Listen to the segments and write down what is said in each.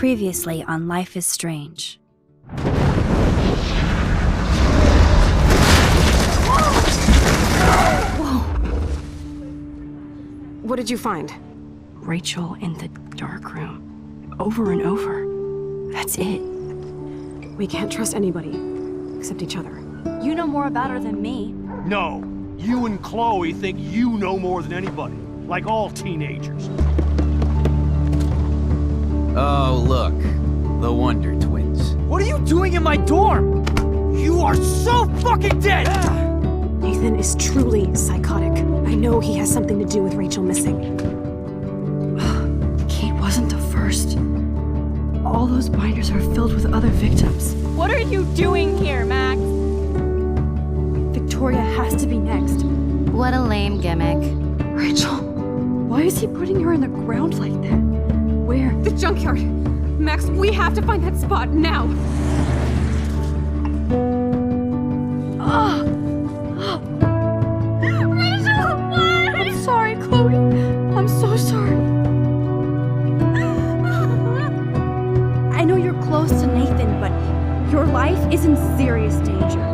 Previously on Life is Strange. Whoa! What did you find? Rachel in the dark room. Over and over. That's it. We can't trust anybody, except each other. You know more about her than me. No. You and Chloe think you know more than anybody. Like all teenagers. Oh, look. The Wonder Twins. What are you doing in my dorm? You are so fucking dead! Nathan is truly psychotic. I know he has something to do with Rachel missing. Kate wasn't the first. All those binders are filled with other victims. What are you doing here, Max? Victoria has to be next. What a lame gimmick. Rachel, why is he putting her in the ground like that? Where? The junkyard! Max, we have to find that spot now! Rachel, what? I'm sorry, Chloe. I'm so sorry. I know you're close to Nathan, but your life is in serious danger.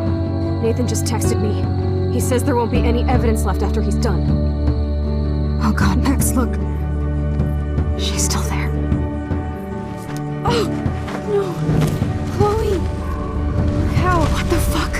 Nathan just texted me. He says there won't be any evidence left after he's done. Oh god, Max, look. She's still there. Oh, no. Chloe. How? What the fuck?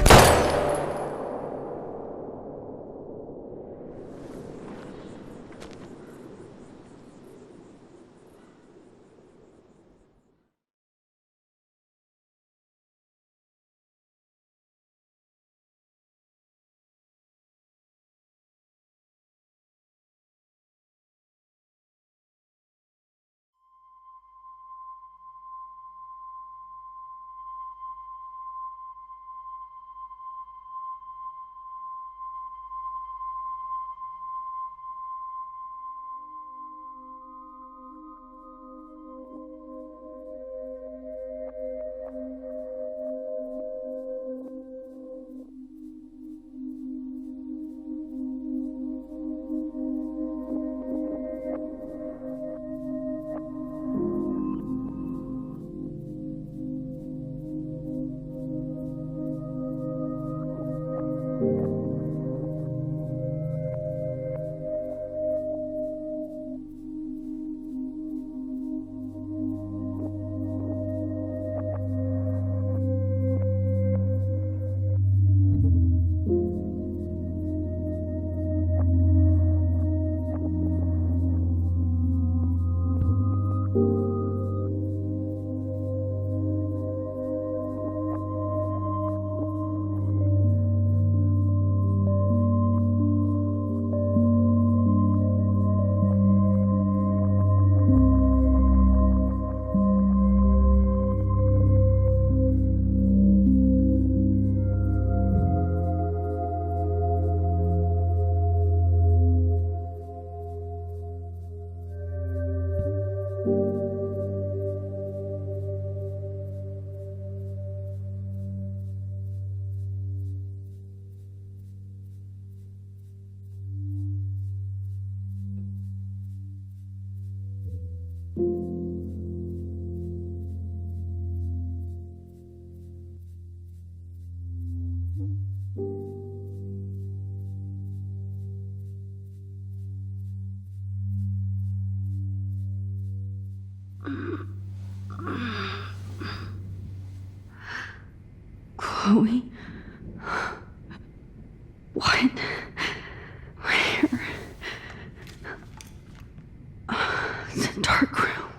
Chloe? What? Where? It's a dark room.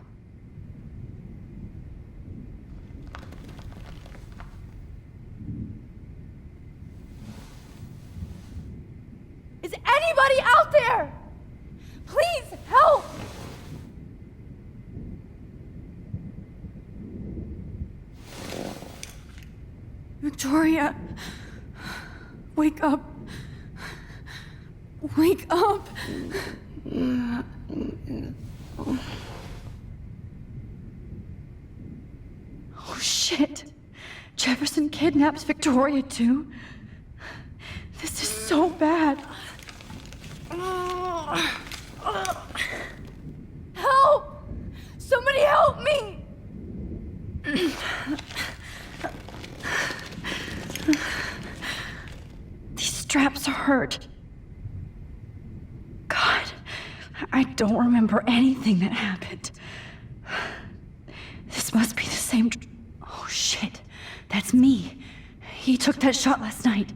Is anybody out there? Please help! Victoria, wake up. Wake up. Oh shit. Jefferson kidnaps Victoria too? This is so bad. Help! Somebody help me! hurt. God, I don't remember anything that happened. This must be the same. Oh shit, that's me. He took that shot last night.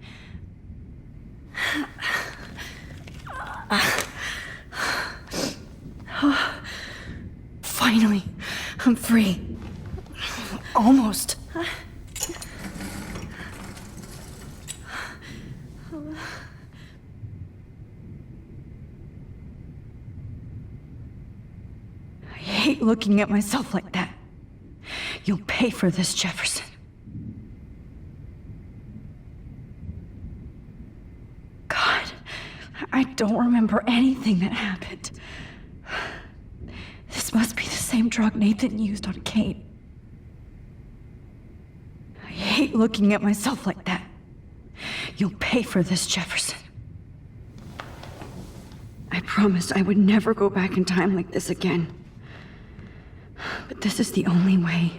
Finally, I'm free. Almost. I hate looking at myself like that. You'll pay for this, Jefferson. God, I don't remember anything that happened. This must be the same drug Nathan used on Kate. I hate looking at myself like that. You'll pay for this, Jefferson. I promised I would never go back in time like this again. But this is the only way.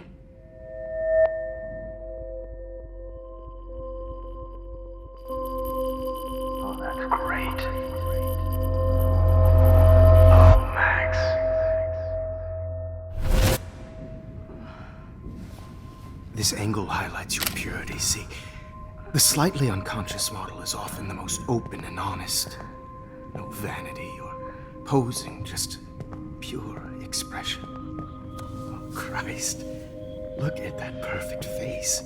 Oh, that's great. Oh, Max. This angle highlights your purity, see? The slightly unconscious model is often the most open and honest. No vanity or posing, just pure expression. Oh, Christ. Look at that perfect face.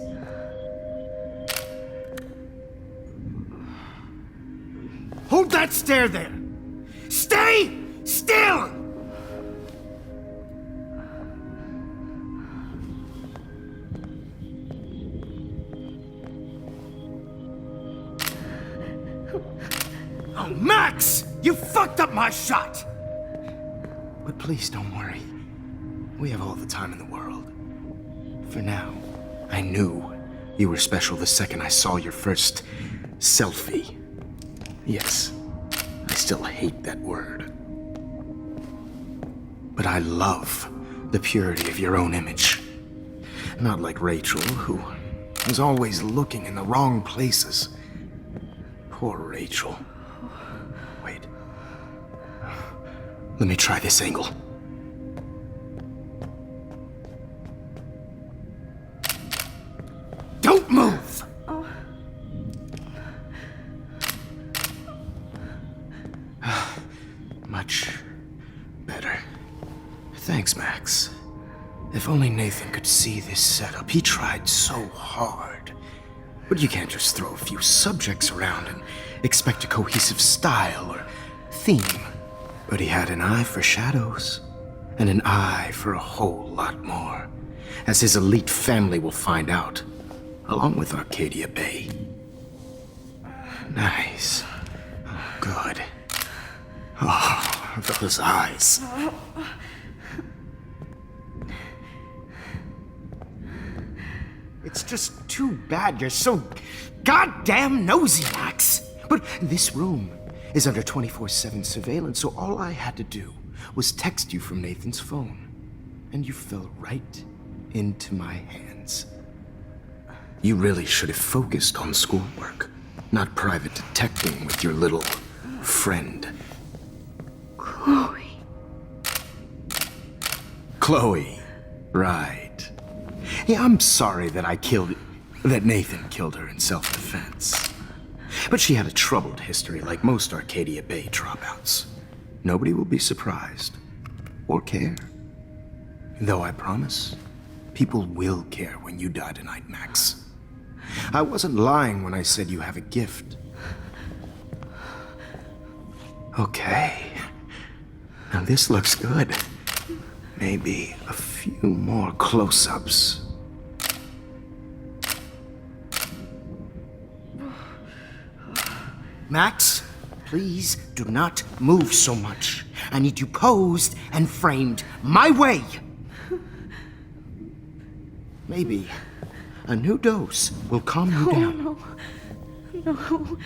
Hold that stare there! Stay still! Oh, Max! You fucked up my shot! But please don't worry. We have all the time in the world. For now, I knew you were special the second I saw your first selfie. Yes, I still hate that word. But I love the purity of your own image. Not like Rachel, who was always looking in the wrong places. Poor Rachel. Wait. Let me try this angle. Don't move! Much better. Thanks, Max. If only Nathan could see this setup. He tried so hard. But you can't just throw a few subjects around and expect a cohesive style or theme. But he had an eye for shadows, and an eye for a whole lot more, as his elite family will find out, along with Arcadia Bay. Nice. Oh, good. Oh, those eyes. It's just too bad you're so goddamn nosy, Max. But this room is under 24/7 surveillance, so all I had to do was text you from Nathan's phone. And you fell right into my hands. You really should have focused on schoolwork, not private detecting with your little friend. Chloe. Chloe, right. Yeah, I'm sorry that Nathan killed her in self-defense. But she had a troubled history like most Arcadia Bay dropouts. Nobody will be surprised or care. Though I promise, people will care when you die tonight, Max. I wasn't lying when I said you have a gift. Okay. Now this looks good. Maybe a few more close-ups. Max, please do not move so much. I need you posed and framed my way. Maybe a new dose will calm you down. No.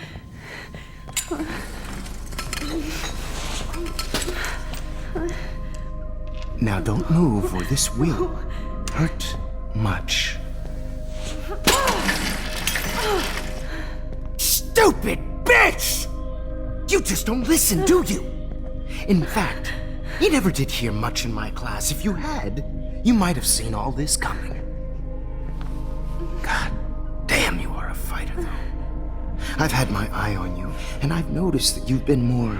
Now don't move or this will hurt much. Stupid bitch! You just don't listen, do you? In fact, you never did hear much in my class. If you had, you might have seen all this coming. God damn, you are a fighter, though. I've had my eye on you, and I've noticed that you've been more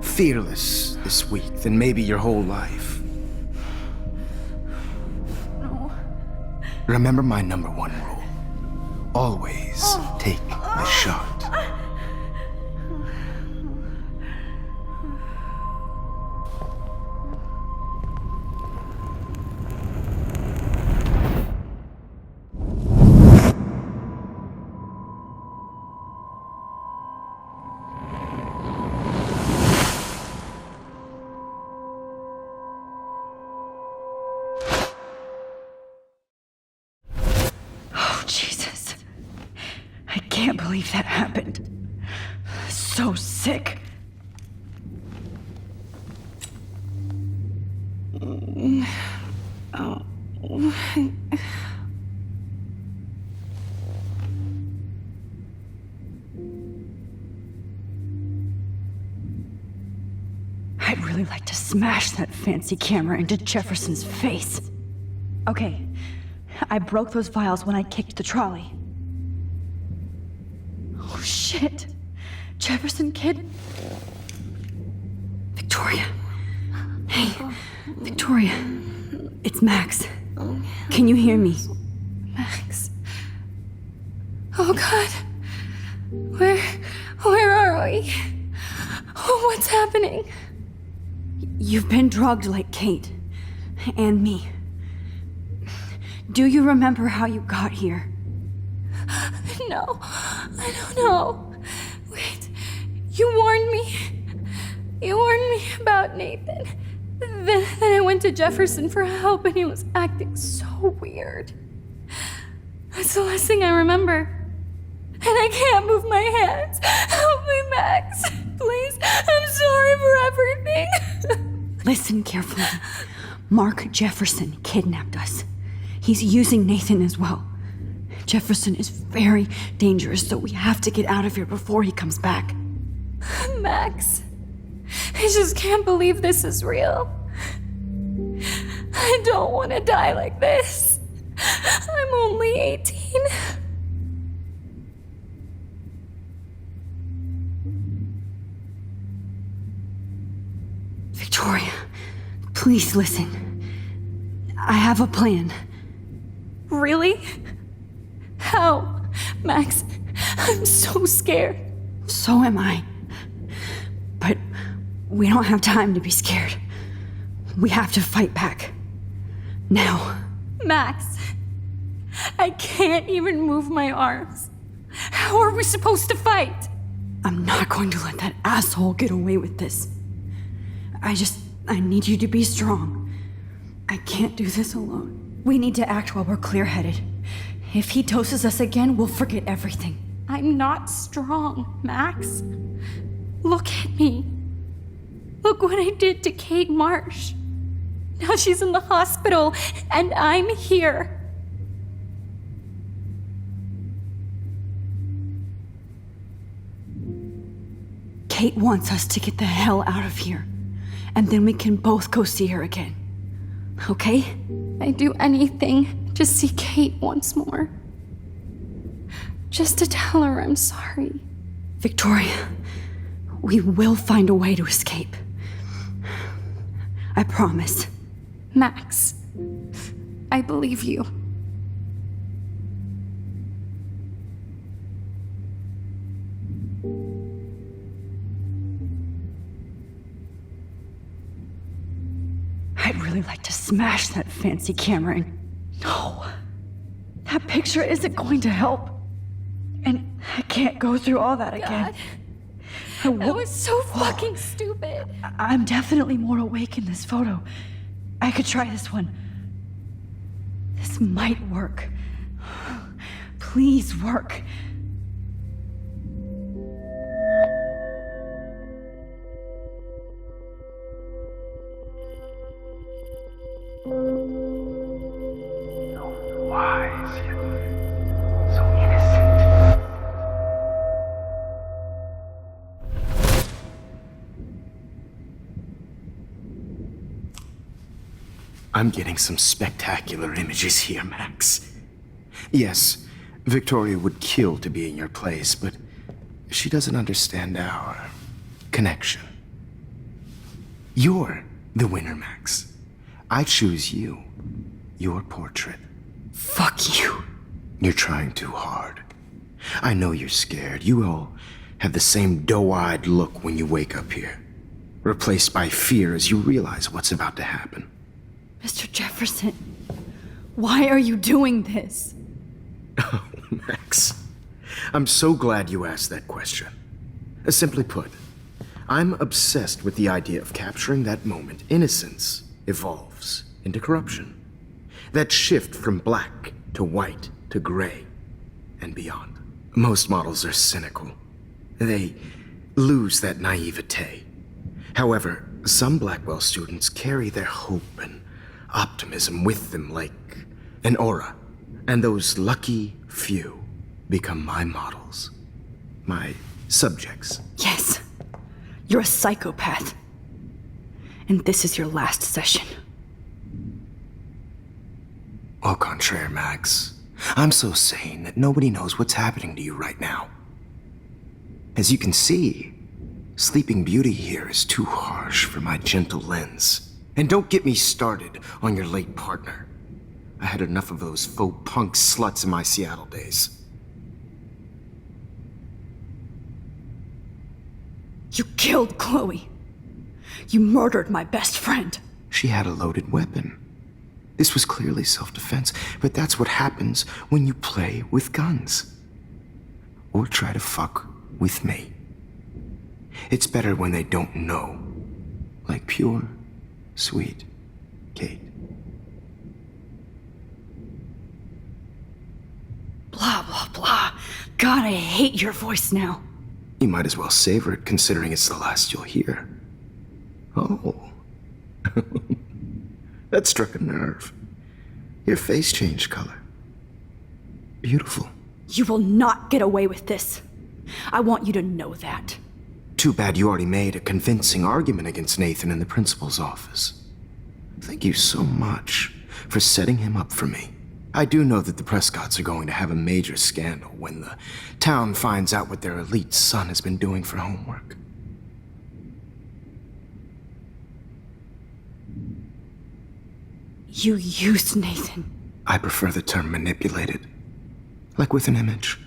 fearless this week than maybe your whole life. No. Remember my number one rule. Always take the shot. Jesus. I can't believe that happened. So sick. I'd really like to smash that fancy camera into Jefferson's face. Okay, I broke those vials when I kicked the trolley. Oh shit! Jefferson kid? Victoria. Hey, Victoria. It's Max. Can you hear me? Max. Oh God. Where are we? Oh, what's happening? You've been drugged like Kate. And me. Do you remember how you got here? No, I don't know. Wait, you warned me. You warned me about Nathan. Then I went to Jefferson for help and he was acting so weird. That's the last thing I remember. And I can't move my hands. Help me, Max. Please, I'm sorry for everything. Listen carefully. Mark Jefferson kidnapped us. He's using Nathan as well. Jefferson is very dangerous, so we have to get out of here before he comes back. Max, I just can't believe this is real. I don't want to die like this. I'm only 18. Victoria, please listen. I have a plan. Really? How? Max, I'm so scared. So am I. But we don't have time to be scared. We have to fight back. Now. Max, I can't even move my arms. How are we supposed to fight? I'm not going to let that asshole get away with this. I need you to be strong. I can't do this alone. We need to act while we're clear-headed. If he doses us again, we'll forget everything. I'm not strong, Max. Look at me. Look what I did to Kate Marsh. Now she's in the hospital, and I'm here. Kate wants us to get the hell out of here. And then we can both go see her again. Okay? I'd do anything to see Kate once more. Just to tell her I'm sorry. Victoria, we will find a way to escape. I promise. Max, I believe you. I'd really like to smash that fancy camera and... No. That picture isn't going to help. And I can't go through all that again. That was so fucking stupid. I'm definitely more awake in this photo. I could try this one. This might work. Please work. So wise yet so innocent. I'm getting some spectacular images here, Max. Yes, Victoria would kill to be in your place, but she doesn't understand our connection. You're the winner, Max. I choose you. Your portrait. Fuck you. You're trying too hard. I know you're scared. You all have the same doe-eyed look when you wake up here, replaced by fear as you realize what's about to happen. Mr. Jefferson, why are you doing this? Oh, Max. I'm so glad you asked that question. Simply put, I'm obsessed with the idea of capturing that moment innocence evolves into corruption. That shift from black to white to gray and beyond. Most models are cynical. They lose that naivete. However, some Blackwell students carry their hope and optimism with them like an aura. And those lucky few become my models. My subjects. Yes. You're a psychopath. And this is your last session. Au contraire, Max. I'm so sane that nobody knows what's happening to you right now. As you can see, Sleeping Beauty here is too harsh for my gentle lens. And don't get me started on your late partner. I had enough of those faux punk sluts in my Seattle days. You killed Chloe. You murdered my best friend. She had a loaded weapon. This was clearly self-defense, but that's what happens when you play with guns. Or try to fuck with me. It's better when they don't know. Like pure, sweet Kate. Blah, blah, blah. God, I hate your voice now. You might as well savor it, considering it's the last you'll hear. Oh. That struck a nerve. Your face changed color. Beautiful. You will not get away with this. I want you to know that. Too bad you already made a convincing argument against Nathan in the principal's office. Thank you so much for setting him up for me. I do know that the Prescotts are going to have a major scandal when the town finds out what their elite son has been doing for homework. You used Nathan. I prefer the term manipulated. Like with an image.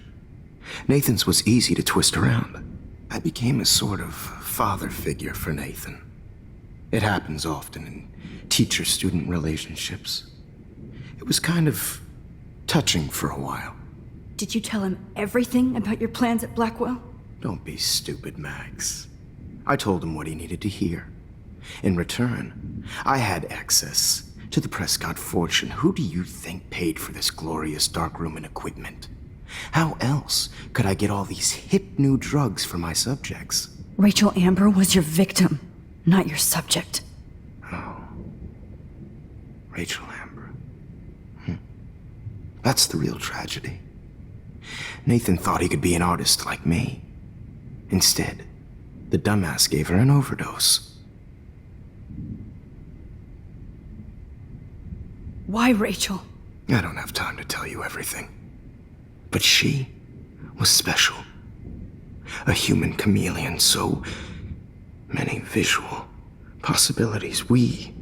Nathan's was easy to twist around. I became a sort of father figure for Nathan. It happens often in teacher-student relationships. It was kind of touching for a while. Did you tell him everything about your plans at Blackwell? Don't be stupid, Max. I told him what he needed to hear. In return, I had access to the Prescott fortune. Who do you think paid for this glorious darkroom and equipment? How else could I get all these hip new drugs for my subjects? Rachel Amber was your victim, not your subject. Oh. Rachel Amber. That's the real tragedy. Nathan thought he could be an artist like me. Instead, the dumbass gave her an overdose. Why Rachel? I don't have time to tell you everything. But she was special. A human chameleon, so many visual possibilities. We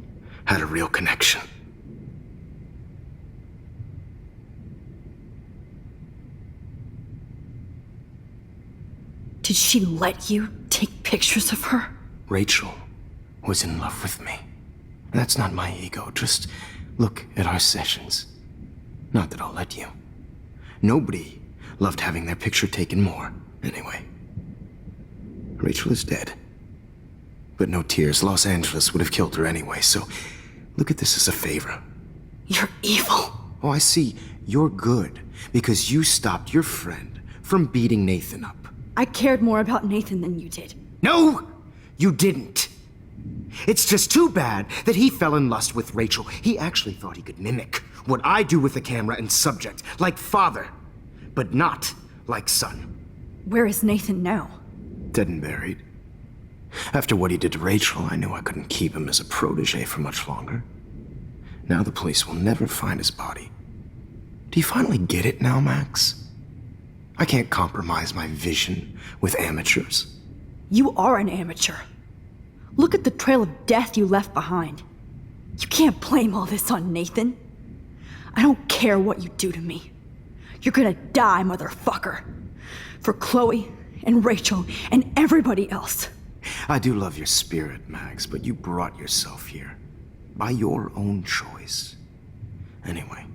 had a real connection. Did she let you take pictures of her? Rachel was in love with me. That's not my ego. Just look at our sessions. Not that I'll let you. Nobody loved having their picture taken more. Anyway, Rachel is dead. But no tears. Los Angeles would have killed her anyway, so look at this as a favor. You're evil. Oh, I see. You're good because you stopped your friend from beating Nathan up. I cared more about Nathan than you did. No, you didn't. It's just too bad that he fell in lust with Rachel. He actually thought he could mimic what I do with the camera and subject, like father, but not like son. Where is Nathan now? Dead and buried. After what he did to Rachel, I knew I couldn't keep him as a protege for much longer. Now the police will never find his body. Do you finally get it now, Max? I can't compromise my vision with amateurs. You are an amateur. Look at the trail of death you left behind. You can't blame all this on Nathan. I don't care what you do to me. You're gonna die, motherfucker. For Chloe and Rachel and everybody else. I do love your spirit, Max, but you brought yourself here. By your own choice. Anyway,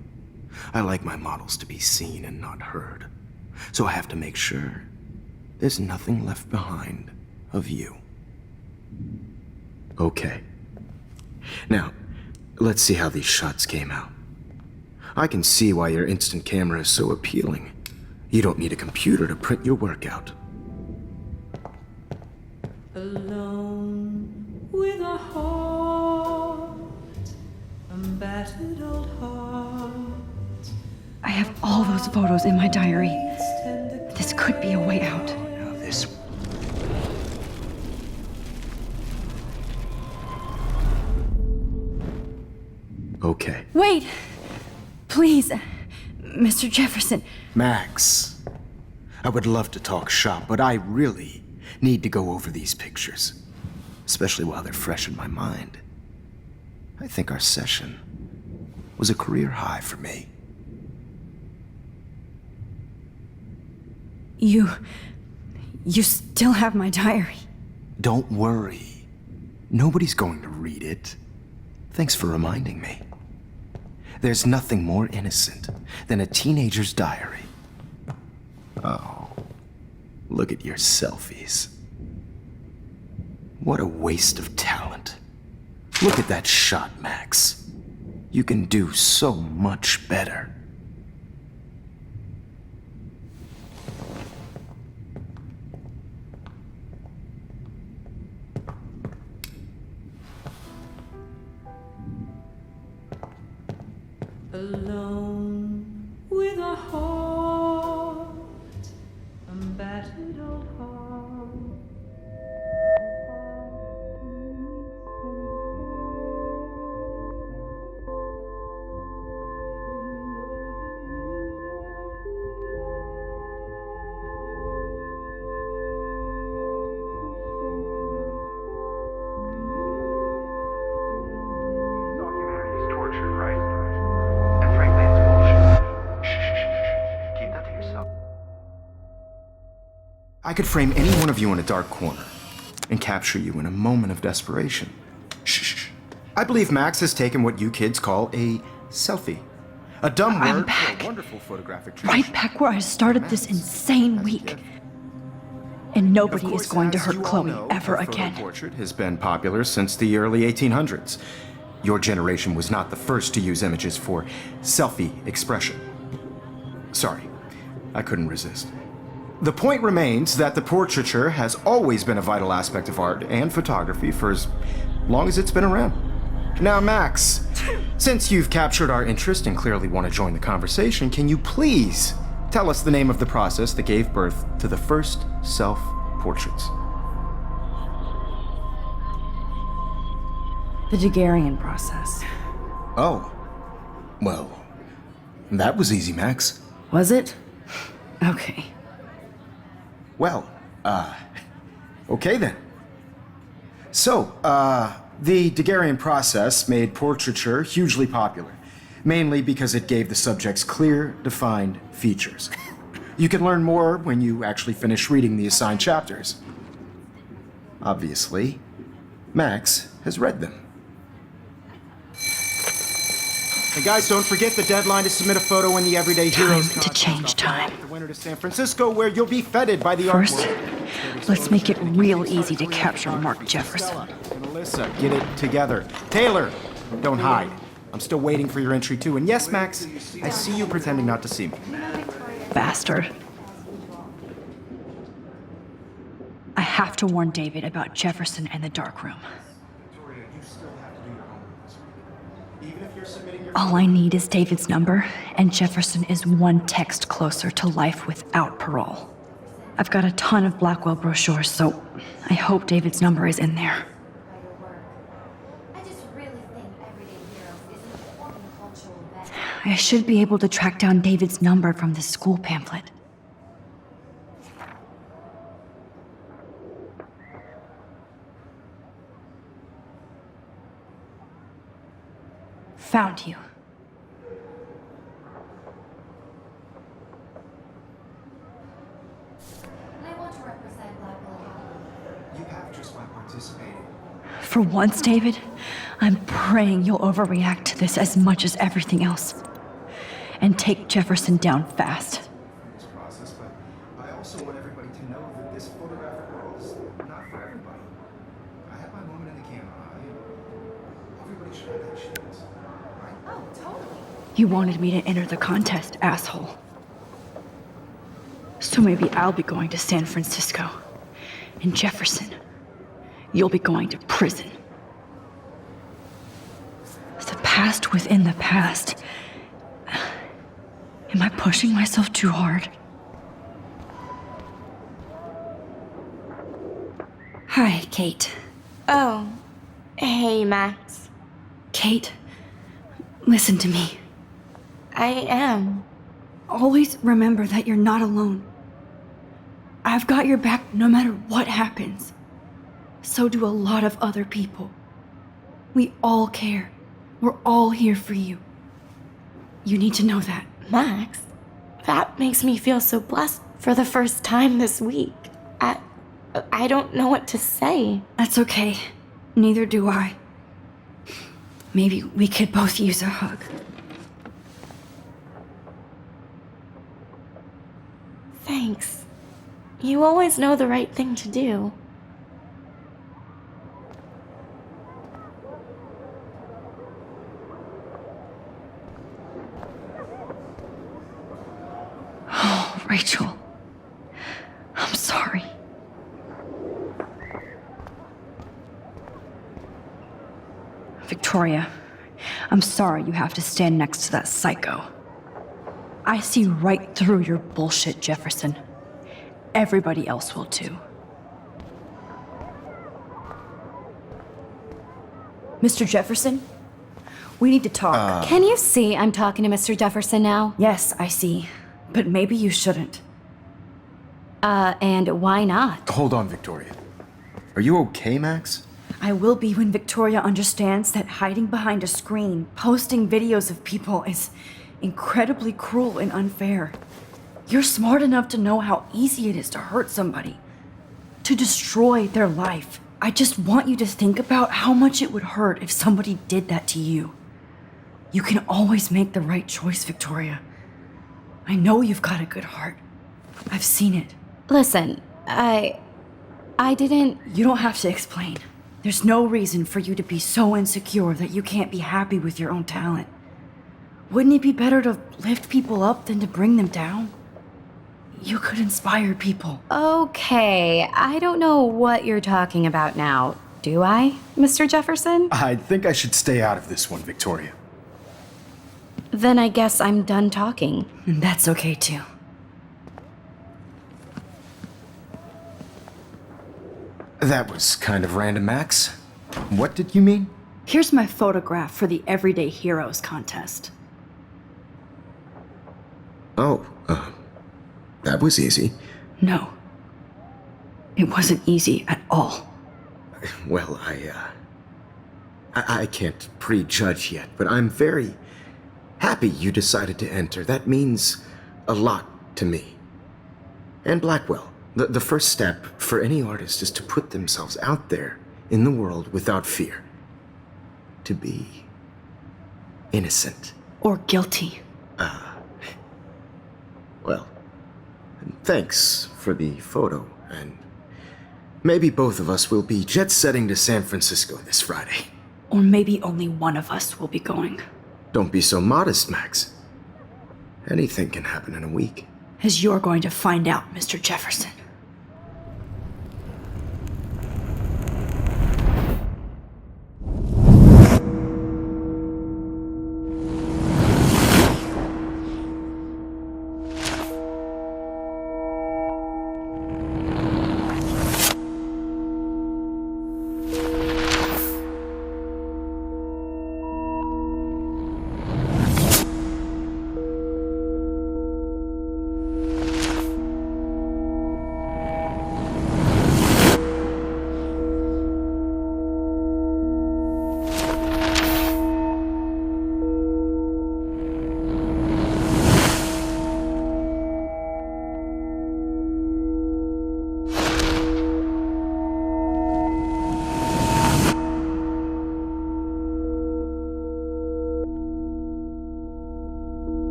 I like my models to be seen and not heard. So I have to make sure there's nothing left behind of you. Okay. Now, let's see how these shots came out. I can see why your instant camera is so appealing. You don't need a computer to print your work out. Alone with a heart, a battered old heart. I have all those photos in my diary. This could be a way out. Now this... Okay. Wait! Please, Mr. Jefferson. Max, I would love to talk shop, but I really need to go over these pictures. Especially while they're fresh in my mind. I think our session was a career high for me. You still have my diary. Don't worry. Nobody's going to read it. Thanks for reminding me. There's nothing more innocent than a teenager's diary. Oh, look at your selfies. What a waste of talent. Look at that shot, Max. You can do so much better. Alone with a heart, a battered old heart. Humanity's torture, right? And frankly, it's bullshit. Shh. Keep that to yourself. I could frame any one of you in a dark corner and capture you in a moment of desperation. Shh. I believe Max has taken what you kids call a selfie. A dumb I'm word back. for a wonderful photographic tradition. Right back where I started this insane week. And nobody is going to hurt Chloe ever again. Portrait has been popular since the early 1800s. Your generation was not the first to use images for selfie expression. Sorry, I couldn't resist. The point remains that the portraiture has always been a vital aspect of art and photography for as long as it's been around. Now, Max, since you've captured our interest and clearly want to join the conversation, can you please tell us the name of the process that gave birth to the first self-portraits? The Daguerrean process. Oh, well, that was easy, Max. Was it? Okay. Well, okay then. So, the Daguerrean process made portraiture hugely popular, mainly because it gave the subjects clear, defined features. You can learn more when you actually finish reading the assigned chapters. Obviously, Max has read them. Hey guys, don't forget the deadline to submit a photo in the Everyday Heroes Time to change time. The winter to San Francisco, where you'll be feted by the art First, world. let's make it real easy to capture Mark Jefferson. And Alyssa, get it together. Taylor, don't hide. I'm still waiting for your entry too. And yes, Max, I see you pretending not to see me. Bastard. I have to warn David about Jefferson and the dark room. All I need is David's number, and Jefferson is one text closer to life without parole. I've got a ton of Blackwell brochures, so I hope David's number is in there. I just really think Everyday Heroes isn't I should be able to track down David's number from the school pamphlet. Found you. You have just by participating. For once, David, I'm praying you'll overreact to this as much as everything else. And take Jefferson down fast. This process, but I also want everybody to know that this photographic world is not for everybody. I had my moment in the camera eye. Everybody should have that chance, right? Oh, totally. You wanted me to enter the contest, asshole. So maybe I'll be going to San Francisco. And Jefferson, you'll be going to prison. The past within the past. Am I pushing myself too hard? Hi, Kate. Oh, hey, Max. Kate, listen to me. I am. Always remember that you're not alone. I've got your back no matter what happens. So do a lot of other people. We all care. We're all here for you. You need to know that. Max, that makes me feel so blessed for the first time this week. I don't know what to say. That's okay. Neither do I. Maybe we could both use a hug. Thanks. You always know the right thing to do. Oh, Rachel. I'm sorry. Victoria, I'm sorry you have to stand next to that psycho. I see right through your bullshit, Jefferson. Everybody else will too. Mr. Jefferson, we need to talk. Can you see I'm talking to Mr. Jefferson now? Yes, I see. But maybe you shouldn't. And why not? Hold on, Victoria. Are you okay, Max? I will be when Victoria understands that hiding behind a screen, posting videos of people is incredibly cruel and unfair. You're smart enough to know how easy it is to hurt somebody, to destroy their life. I just want you to think about how much it would hurt if somebody did that to you. You can always make the right choice, Victoria. I know you've got a good heart. I've seen it. Listen, I didn't... You don't have to explain. There's no reason for you to be so insecure that you can't be happy with your own talent. Wouldn't it be better to lift people up than to bring them down? You could inspire people. Okay, I don't know what you're talking about now. Do I, Mr. Jefferson? I think I should stay out of this one, Victoria. Then I guess I'm done talking. And that's okay too. That was kind of random, Max. What did you mean? Here's my photograph for the Everyday Heroes contest. Oh, that was easy. No. It wasn't easy at all. Well, I can't prejudge yet, but I'm very happy you decided to enter. That means a lot to me. And Blackwell. The first step for any artist is to put themselves out there in the world without fear. To be innocent. Or guilty. Well, thanks for the photo, and maybe both of us will be jet-setting to San Francisco this Friday. Or maybe only one of us will be going. Don't be so modest, Max. Anything can happen in a week. As you're going to find out, Mr. Jefferson.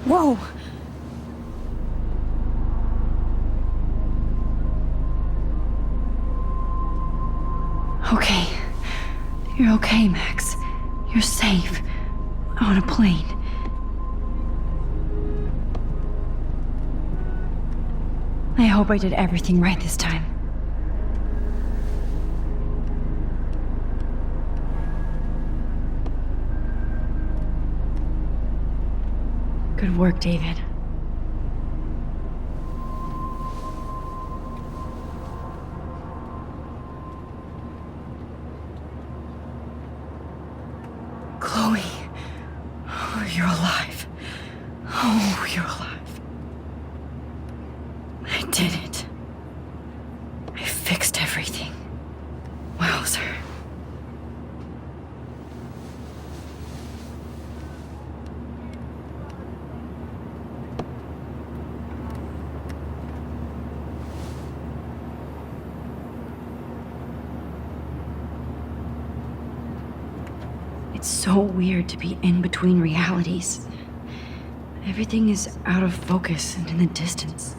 Whoa! Okay. You're okay, Max. You're safe. On a plane. I hope I did everything right this time. Good work, David. Chloe. Oh, you're alive. Oh, you're alive. I did it. I fixed everything. Wowzer. It's so weird to be in between realities. Everything is out of focus and in the distance.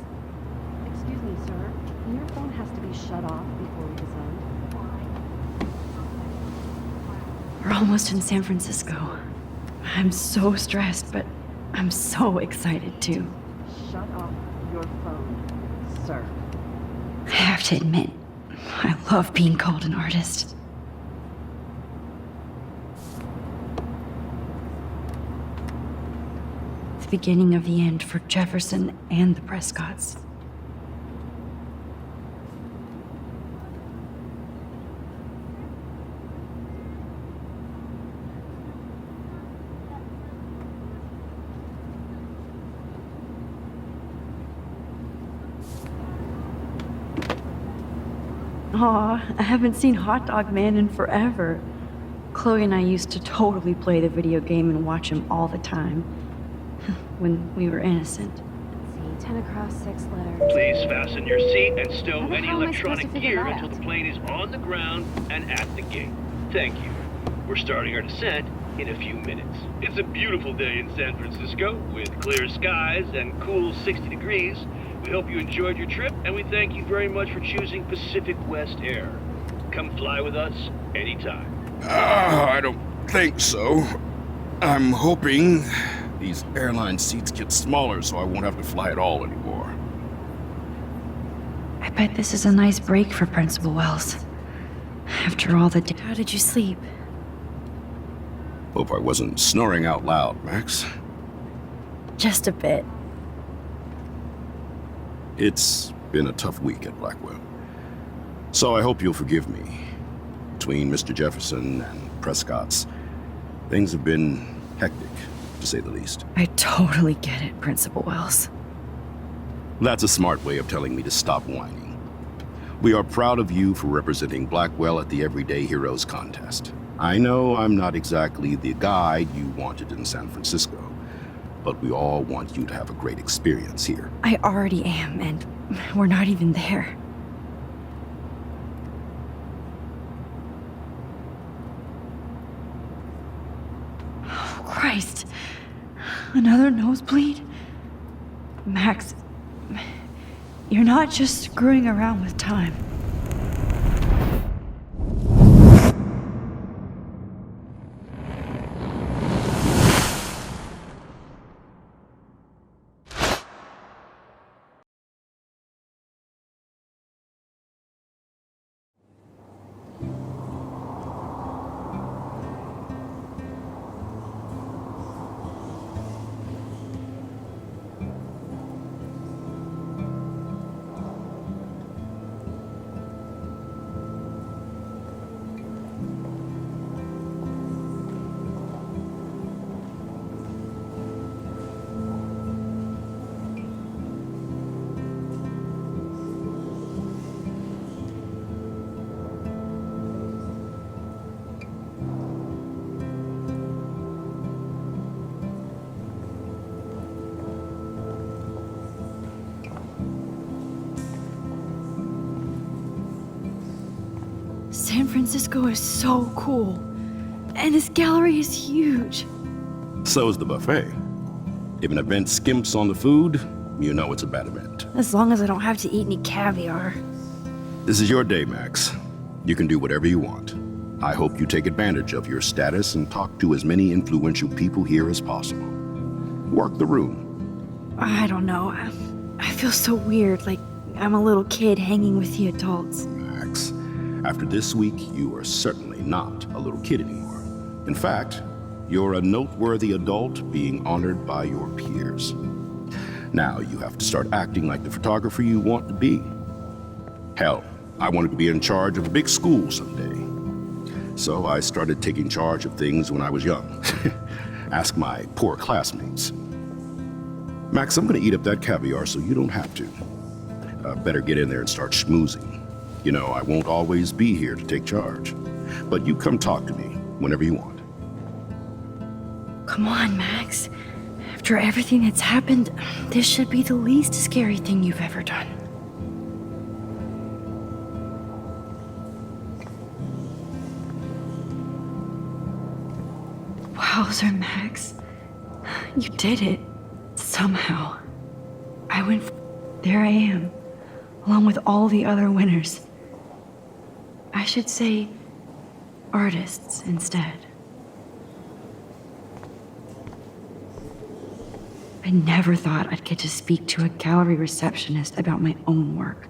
Excuse me, sir. Your phone has to be shut off before we descend. We're almost in San Francisco. I'm so stressed, but I'm so excited too. Shut off your phone, sir. I have to admit, I love being called an artist. The beginning of the end for Jefferson and the Prescotts. Aw, I haven't seen Hot Dog Man in forever. Chloe and I used to totally play the video game and watch him all the time. When we were innocent. See, 10 across, 6 letters. Please fasten your seat and stow How the any hell am I supposed to electronic figure gear that until out? the plane is on the ground and at the gate. Thank you. We're starting our descent in a few minutes. It's a beautiful day in San Francisco with clear skies and cool 60 degrees. We hope you enjoyed your trip, and we thank you very much for choosing Pacific West Air. Come fly with us anytime. I don't think so. I'm hoping these airline seats get smaller so I won't have to fly at all anymore. I bet this is a nice break for Principal Wells. After all the How did you sleep? Hope I wasn't snoring out loud, Max. Just a bit. It's been a tough week at Blackwell. So I hope you'll forgive me. Between Mr. Jefferson and Prescott's, things have been hectic, to say the least. I totally get it, Principal Wells. That's a smart way of telling me to stop whining. We are proud of you for representing Blackwell at the Everyday Heroes contest. I know I'm not exactly the guide you wanted in San Francisco, but we all want you to have a great experience here. I already am, and we're not even there. Oh, Christ. Another nosebleed? Max, you're not just screwing around with time. San Francisco is so cool. And this gallery is huge. So is the buffet. If an event skimps on the food, you know it's a bad event. As long as I don't have to eat any caviar. This is your day, Max. You can do whatever you want. I hope you take advantage of your status and talk to as many influential people here as possible. Work the room. I don't know. I feel so weird, like I'm a little kid hanging with the adults. Max, after this week, you are certainly not a little kid anymore. In fact, you're a noteworthy adult being honored by your peers. Now you have to start acting like the photographer you want to be. Hell, I wanted to be in charge of a big school someday. So I started taking charge of things when I was young. Ask my poor classmates. Max, I'm gonna eat up that caviar so you don't have to. Better get in there and start schmoozing. You know, I won't always be here to take charge. But you come talk to me whenever you want. Come on, Max. After everything that's happened, this should be the least scary thing you've ever done. Wowzer, Max. You did it. Somehow. There I am, along with all the other winners. I should say artists instead. I never thought I'd get to speak to a gallery receptionist about my own work.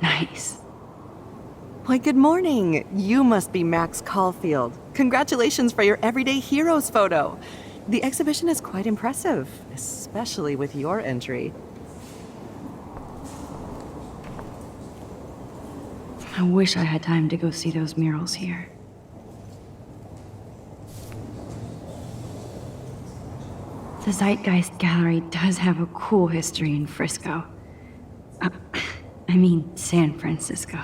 Nice. Why, good morning. You must be Max Caulfield. Congratulations for your Everyday Heroes photo. The exhibition is quite impressive, especially with your entry. I wish I had time to go see those murals here. The Zeitgeist Gallery does have a cool history in Frisco. San Francisco.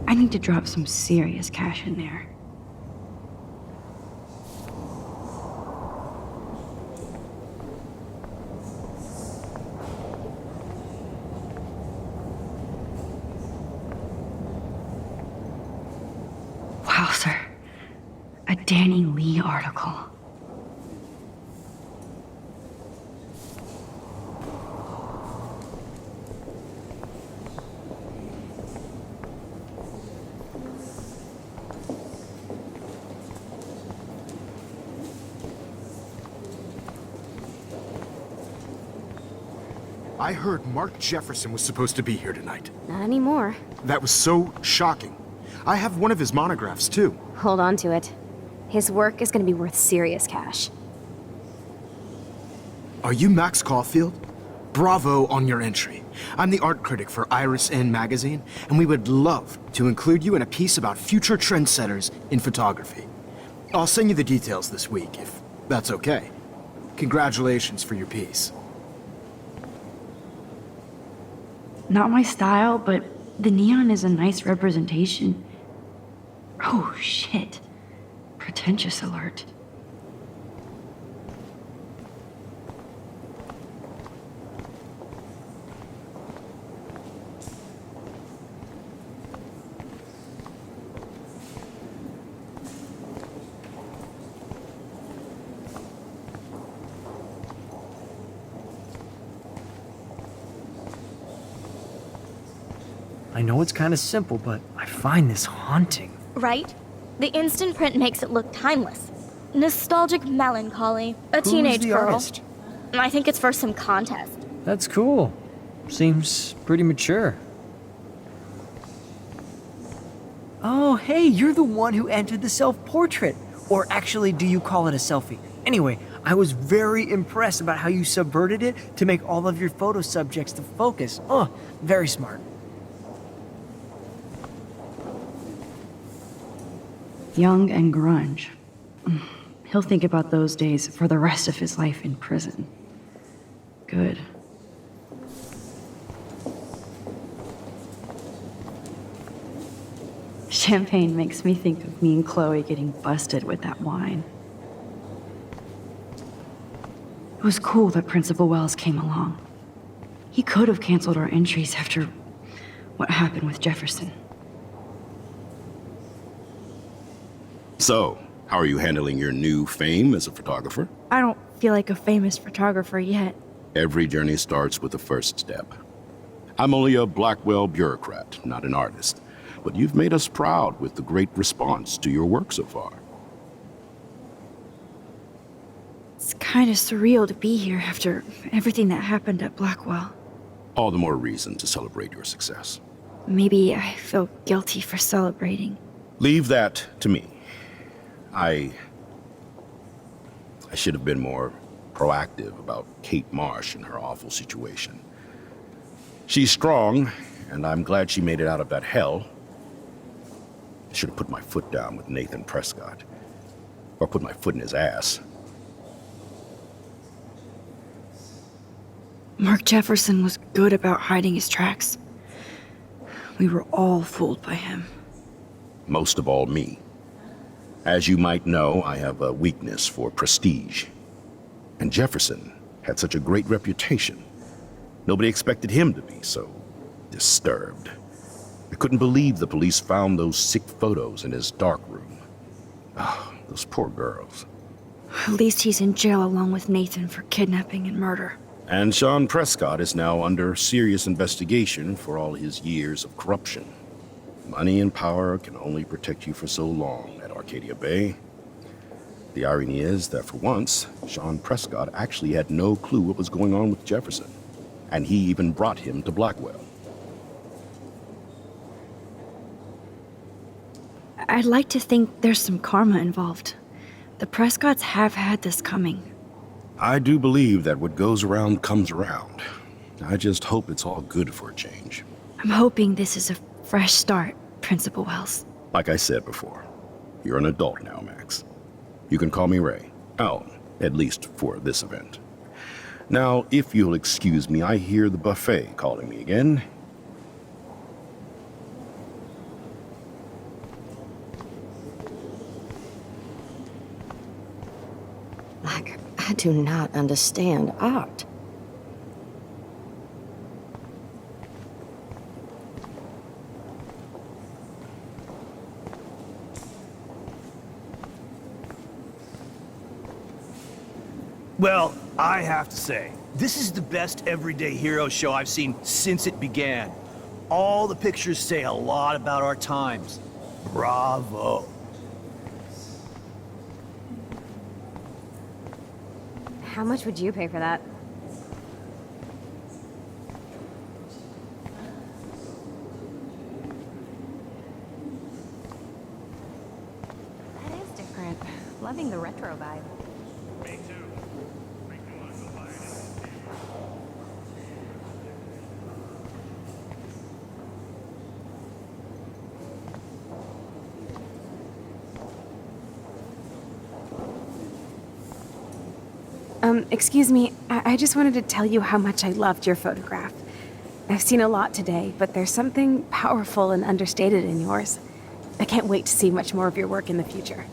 I need to drop some serious cash in there. Wowzer. A Danny Lee article. I heard Mark Jefferson was supposed to be here tonight. Not anymore. That was so shocking. I have one of his monographs, too. Hold on to it. His work is gonna be worth serious cash. Are you Max Caulfield? Bravo on your entry. I'm the art critic for Iris N magazine, and we would love to include you in a piece about future trendsetters in photography. I'll send you the details this week, if that's okay. Congratulations for your piece. Not my style, but the neon is a nice representation. Oh, shit. Pretentious alert. I know it's kind of simple, but I find this haunting. Right? The instant print makes it look timeless. Nostalgic melancholy. A teenage the girl. artist? I think it's for some contest. That's cool. Seems pretty mature. Oh, hey, you're the one who entered the self-portrait. Or actually, do you call it a selfie? Anyway, I was very impressed about how you subverted it to make all of your photo subjects the focus. Oh, very smart. Young and grunge. He'll think about those days for the rest of his life in prison. Good. Champagne makes me think of me and Chloe getting busted with that wine. It was cool that Principal Wells came along. He could have canceled our entries after what happened with Jefferson. So, How are you handling your new fame as a photographer? I don't feel like a famous photographer yet. Every journey starts with the first step. I'm only a Blackwell bureaucrat, not an artist. But you've made us proud with the great response to your work so far. It's kind of surreal to be here after everything that happened at Blackwell. All the more reason to celebrate your success. Maybe I feel guilty for celebrating. Leave that to me. I should have been more proactive about Kate Marsh and her awful situation. She's strong, and I'm glad she made it out of that hell. I should have put my foot down with Nathan Prescott. Or put my foot in his ass. Mark Jefferson was good about hiding his tracks. We were all fooled by him. Most of all, me. As you might know, I have a weakness for prestige. And Jefferson had such a great reputation. Nobody expected him to be so disturbed. I couldn't believe the police found those sick photos in his dark room. Ah, those poor girls. At least he's in jail along with Nathan for kidnapping and murder. And Sean Prescott is now under serious investigation for all his years of corruption. Money and power can only protect you for so long at Arcadia Bay. The irony is that for once, Sean Prescott actually had no clue what was going on with Jefferson. And he even brought him to Blackwell. I'd like to think there's some karma involved. The Prescotts have had this coming. I do believe that what goes around comes around. I just hope it's all good for a change. I'm hoping this is a fresh start, Principal Wells. Like I said before, you're an adult now, Max. You can call me Ray. Oh, at least for this event. Now, if you'll excuse me, I hear the buffet calling me again. I do not understand art. Well, I have to say, this is the best everyday hero show I've seen since it began. All the pictures say a lot about our times. Bravo. How much would you pay for that? That is different. Loving the retro vibe. Me too. Excuse me, I just wanted to tell you how much I loved your photograph. I've seen a lot today, but there's something powerful and understated in yours. I can't wait to see much more of your work in the future.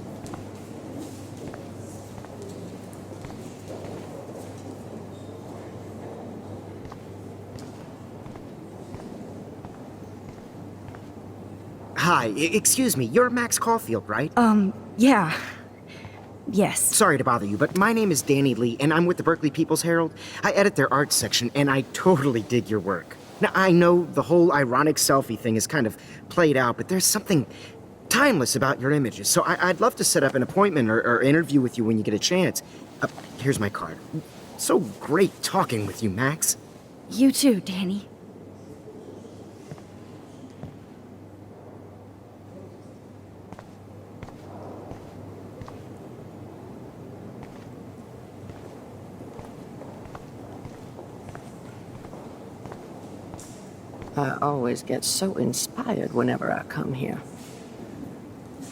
Hi, excuse me, you're Max Caulfield, right? Yeah. Yes. Sorry to bother you, but my name is Danny Lee, and I'm with the Berkeley People's Herald. I edit their arts section, and I totally dig your work. Now, I know the whole ironic selfie thing is kind of played out, but there's something timeless about your images, so I'd love to set up an appointment or interview with you when you get a chance. Here's my card. So great talking with you, Max. You too, Danny. I always get so inspired whenever I come here.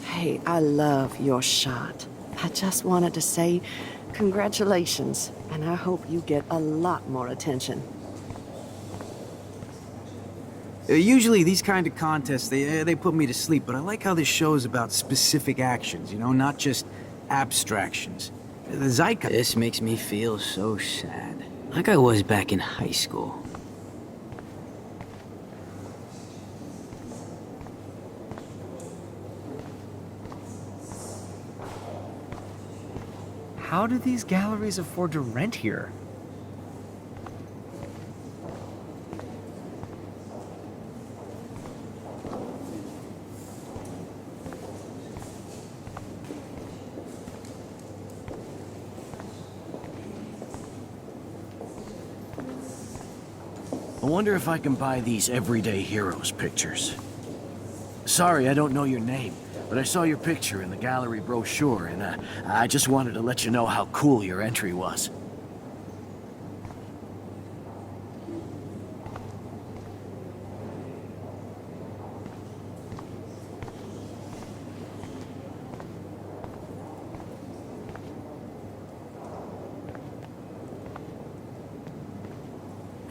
Hey, I love your shot. I just wanted to say congratulations, and I hope you get a lot more attention. Usually these kind of contests, they put me to sleep, but I like how this show is about specific actions, you know, not just abstractions. The zeitgeist... This makes me feel so sad. Like I was back in high school. How do these galleries afford to rent here? I wonder if I can buy these everyday heroes pictures. Sorry, I don't know your name, but I saw your picture in the gallery brochure, and I just wanted to let you know how cool your entry was.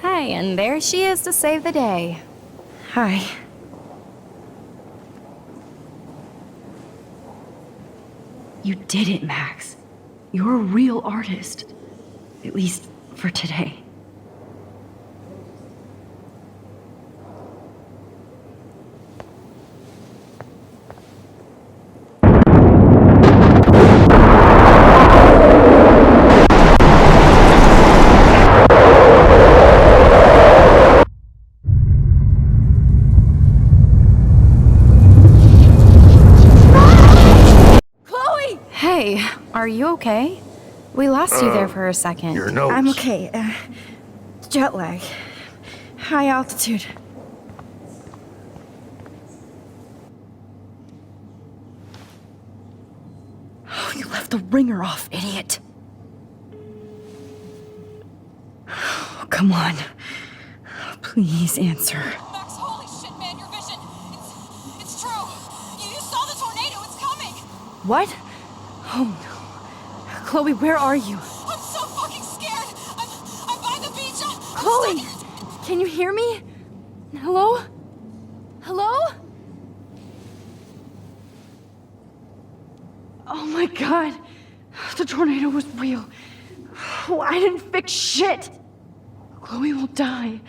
Hey, and there she is to save the day. Hi. You did it, Max. You're a real artist. At least for today. Hey, are you okay? We lost you there for a second. Your nose. I'm okay. Jet lag. High altitude. Oh, you left the ringer off, idiot. Oh, come on. Please answer. Max, holy shit, man, your vision. It's true. You saw the tornado. It's coming. What? Oh no. Chloe, where are you? I'm so fucking scared. I'm by the beach. I'm Chloe! stuck. Can you hear me? Hello? Hello? Oh my god. The tornado was real. Oh, I didn't fix shit. Chloe will die.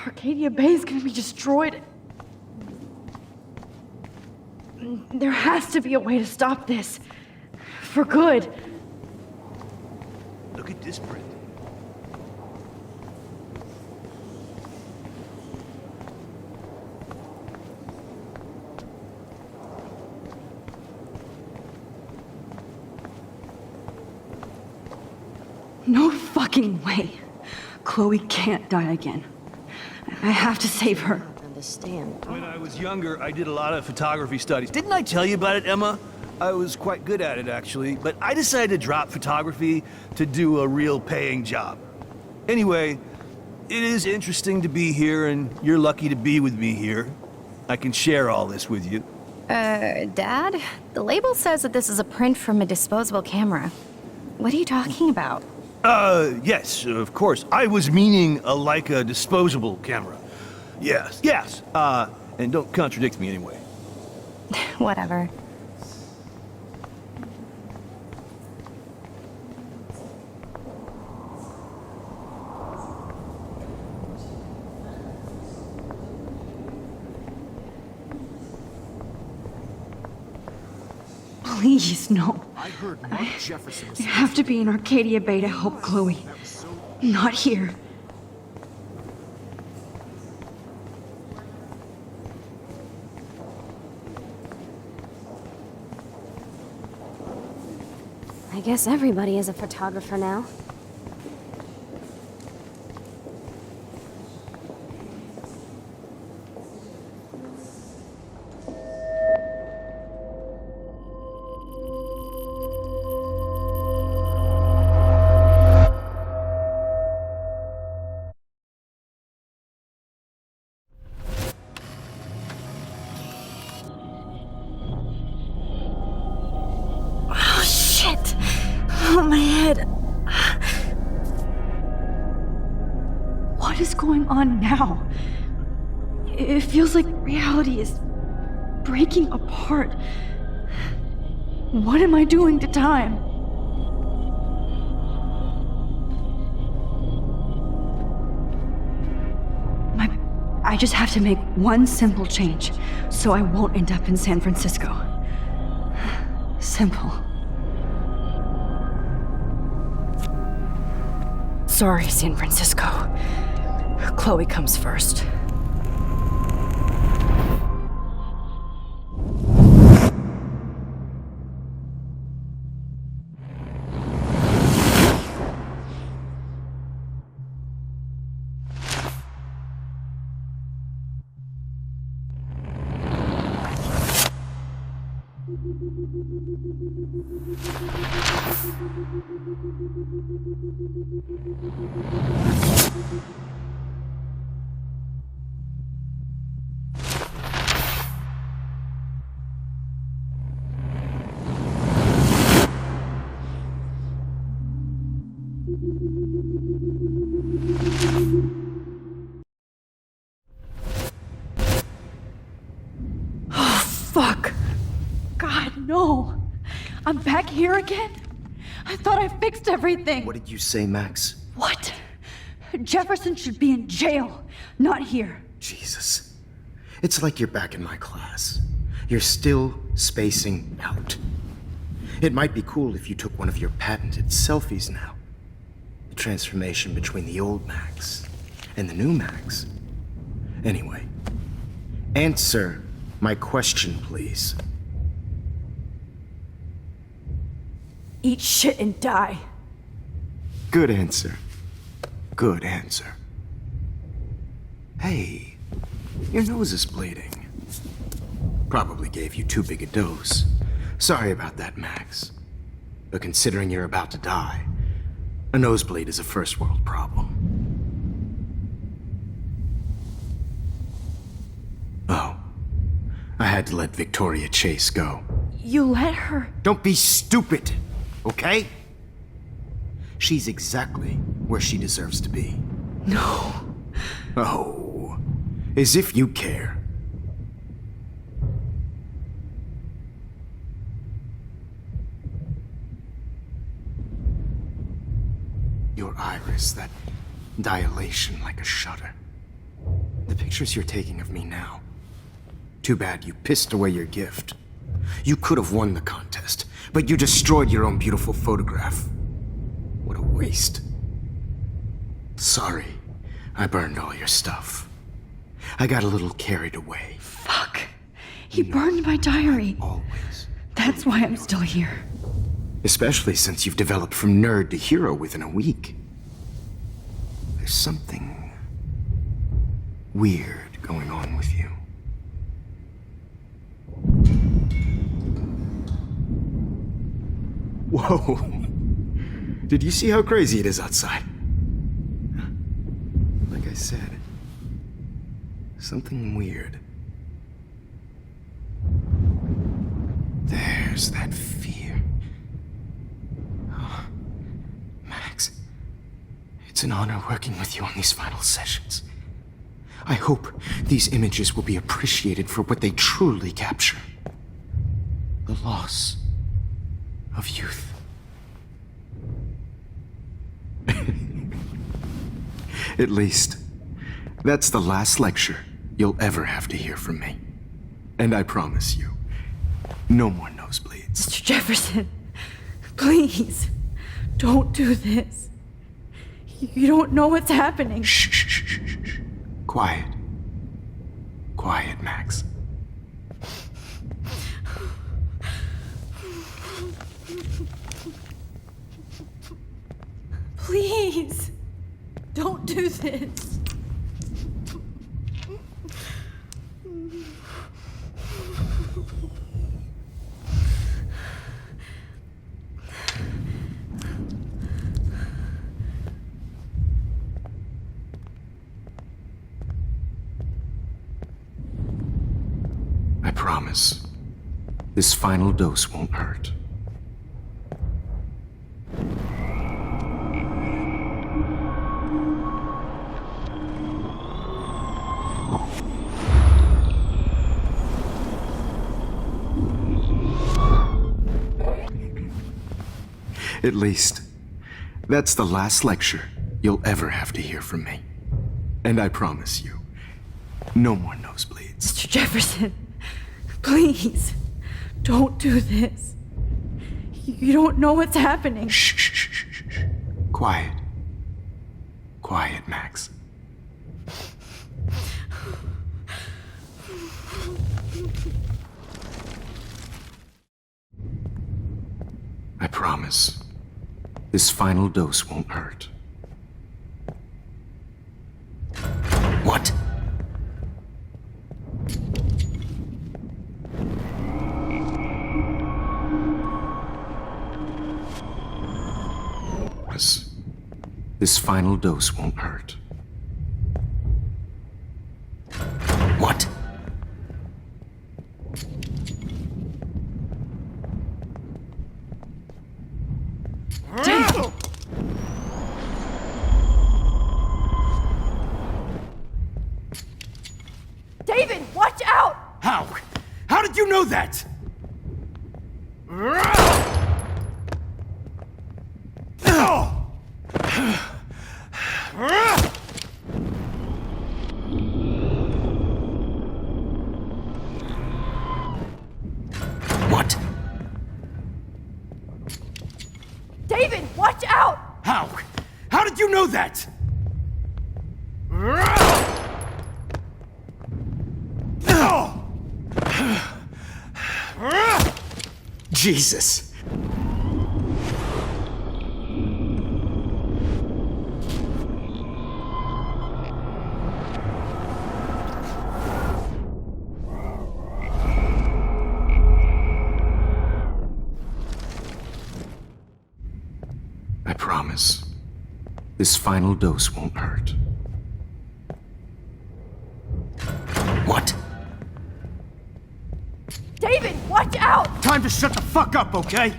Arcadia Bay is gonna be destroyed. There has to be a way to stop this. For good. Look at this print. No fucking way. Chloe can't die again. I have to save her. Understand. When I was younger, I did a lot of photography studies. Didn't I tell you about it, Emma? I was quite good at it, actually, but I decided to drop photography to do a real paying job. Anyway, it is interesting to be here, and you're lucky to be with me here. I can share all this with you. Dad? The label says that this is a print from a disposable camera. What are you talking about? Yes, of course. I was meaning a Leica disposable camera. Yes, yes. And don't contradict me anyway. Whatever. Please, no. I heard Mark Jefferson was I have to be in Arcadia Bay to help Chloe. Not here. I guess everybody is a photographer now. Oh, shit! Oh, my head. What is going on now? It feels like reality is breaking apart. What am I doing to time? I just have to make one simple change, so I won't end up in San Francisco. Simple. Sorry, San Francisco. Chloe comes first. Fuck! God, no! I'm back here again? I thought I fixed everything! What did you say, Max? What? Jefferson should be in jail, not here. Jesus. It's like you're back in my class. You're still spacing out. It might be cool if you took one of your patented selfies now. The transformation between the old Max and the new Max. Anyway, answer my question, please. Eat shit and die. Good answer. Good answer. Hey, your nose is bleeding. Probably gave you too big a dose. Sorry about that, Max. But considering you're about to die, a nosebleed is a first world problem. Oh, I had to let Victoria Chase go. You let her? Don't be stupid, okay? She's exactly where she deserves to be. No. Oh, as if you care. Your iris, that dilation like a shutter. The pictures you're taking of me now. Too bad you pissed away your gift. You could have won the contest, but you destroyed your own beautiful photograph. What a waste. Sorry, I burned all your stuff. I got a little carried away. Fuck. He burned my diary. Always. That's why I'm still here. Especially since you've developed from nerd to hero within a week. There's something weird going on with you. Whoa. Did you see how crazy it is outside? Like I said, something weird. There's that fear. Oh, Max, it's an honor working with you on these final sessions. I hope these images will be appreciated for what they truly capture. The loss of youth. At least, that's the last lecture you'll ever have to hear from me. And I promise you, no more nosebleeds. Mr. Jefferson, please, don't do this. You don't know what's happening. Shh, shh, shh, shh, shh. Quiet. Quiet, Max. Please, don't do this. I promise, this final dose won't hurt. At least, that's the last lecture you'll ever have to hear from me. And I promise you, no more nosebleeds. Mr. Jefferson, please, don't do this. You don't know what's happening. Shh, shh, shh, shh, shh. Quiet. Quiet, Max. I promise. This final dose won't hurt. What? This final dose won't hurt. What? David, watch out! How? How did you know that? What? David, watch out! How? How did you know that? Jesus. I promise. This final dose won't hurt. What? David, watch out! Time to shut the fuck up, okay?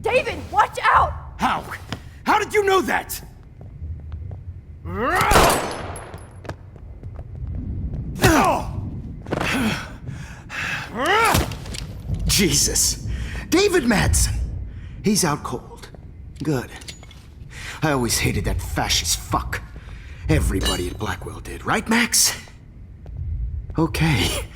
David, watch out! How? How did you know that? Jesus. David Madsen. He's out cold. Good. I always hated that fascist fuck. Everybody at Blackwell did, right, Max? Okay.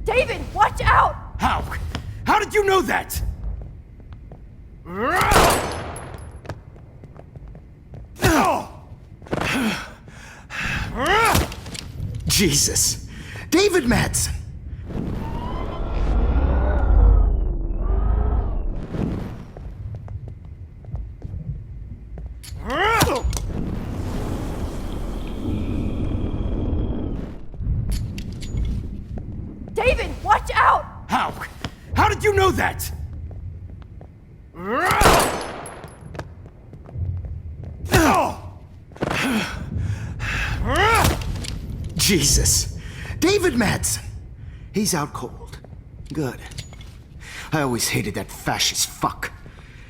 David, watch out! How? How did you know that? Jesus. David Madsen. David, watch out! How? How did you know that? Jesus. David Madsen. He's out cold. Good. I always hated that fascist fuck.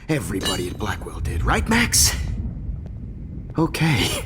Everybody at Blackwell did, right, Max? Okay.